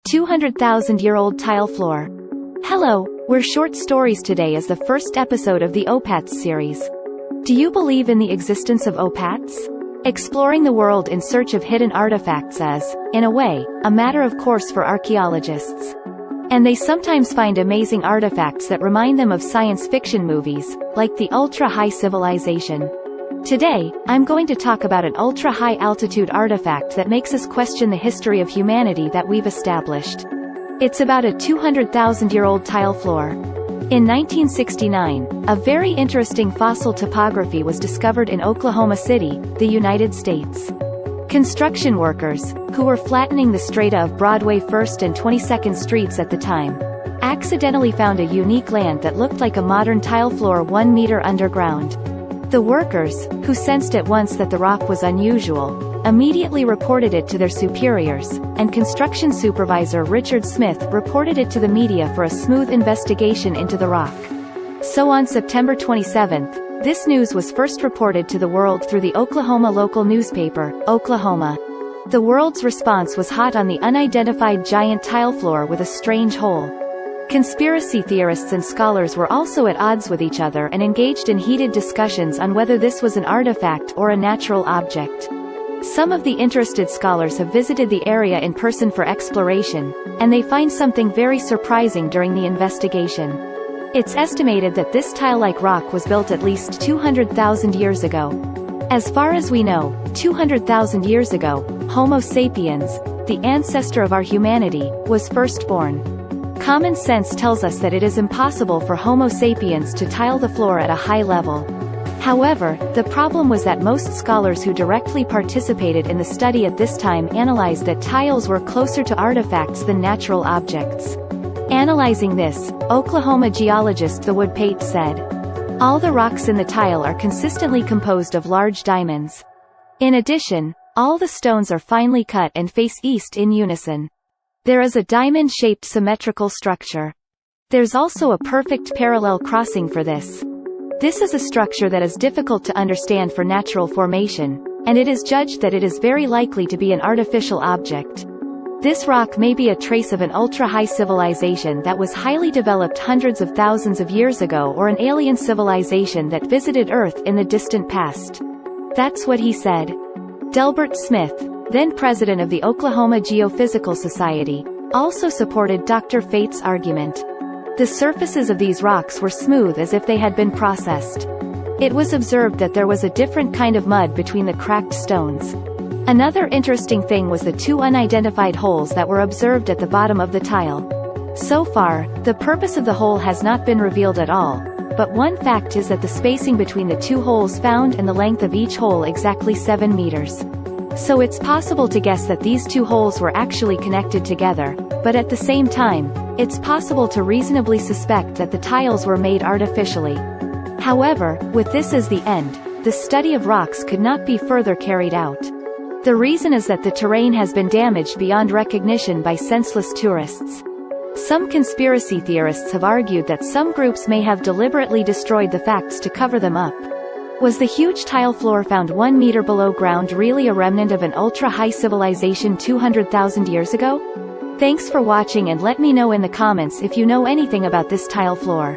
200,000-year-old tile floor. Hello, we're Short Stories today is the first episode of the Opats series. Do you believe in the existence of Opats? Exploring the world in search of hidden artifacts is, in a way, a matter of course for archaeologists. And they sometimes find amazing artifacts that remind them of science fiction movies, like the ultra-high civilization. Today, I'm going to talk about an ultra-high altitude artifact that makes us question the history of humanity that we've established. It's about a 200,000-year-old tile floor. In 1969, a very interesting fossil topography was discovered in Oklahoma City, the United States. Construction workers, who were flattening the strata of Broadway 1st and 22nd Streets at the time, accidentally found a unique land that looked like a modern tile floor 1 meter underground. The workers, who sensed at once that the rock was unusual, immediately reported it to their superiors, and construction supervisor Richard Smith reported it to the media for a smooth investigation into the rock. So on September 27, this news was first reported to the world through the Oklahoma local newspaper, Oklahoma. The world's response was hot on the unidentified giant tile floor with a strange hole. Conspiracy theorists and scholars were also at odds with each other and engaged in heated discussions on whether this was an artifact or a natural object. Some of the interested scholars have visited the area in person for exploration, and they find something very surprising during the investigation. It's estimated that this tile-like rock was built at least 200,000 years ago. As far as we know, 200,000 years ago, Homo sapiens, the ancestor of our humanity, was first born. Common sense tells us that it is impossible for Homo sapiens to tile the floor at a high level. However, the problem was that most scholars who directly participated in the study at this time analyzed that tiles were closer to artifacts than natural objects. Analyzing this, Oklahoma geologist the Opats said, "All the rocks in the tile are consistently composed of large diamonds. In addition, all the stones are finely cut and face east in unison. There is a diamond-shaped symmetrical structure. There's also a perfect parallel crossing for this. This is a structure that is difficult to understand for natural formation, and it is judged that it is very likely to be an artificial object. This rock may be a trace of an ultra-high civilization that was highly developed hundreds of thousands of years ago or an alien civilization that visited Earth in the distant past." That's what he said. Delbert Smith, then president of the Oklahoma Geophysical Society, also supported Dr. Fate's argument. The surfaces of these rocks were smooth as if they had been processed. It was observed that there was a different kind of mud between the cracked stones. Another interesting thing was the two unidentified holes that were observed at the bottom of the tile. So far, the purpose of the hole has not been revealed at all, but one fact is that the spacing between the two holes found and the length of each hole exactly 7 meters. So it's possible to guess that these two holes were actually connected together, but at the same time, it's possible to reasonably suspect that the tiles were made artificially. However, with this as the end, the study of rocks could not be further carried out. The reason is that the terrain has been damaged beyond recognition by senseless tourists. Some conspiracy theorists have argued that some groups may have deliberately destroyed the facts to cover them up. Was the huge tile floor found 1 meter below ground really a remnant of an ultra-high civilization 200,000 years ago? Thanks for watching and let me know in the comments if you know anything about this tile floor.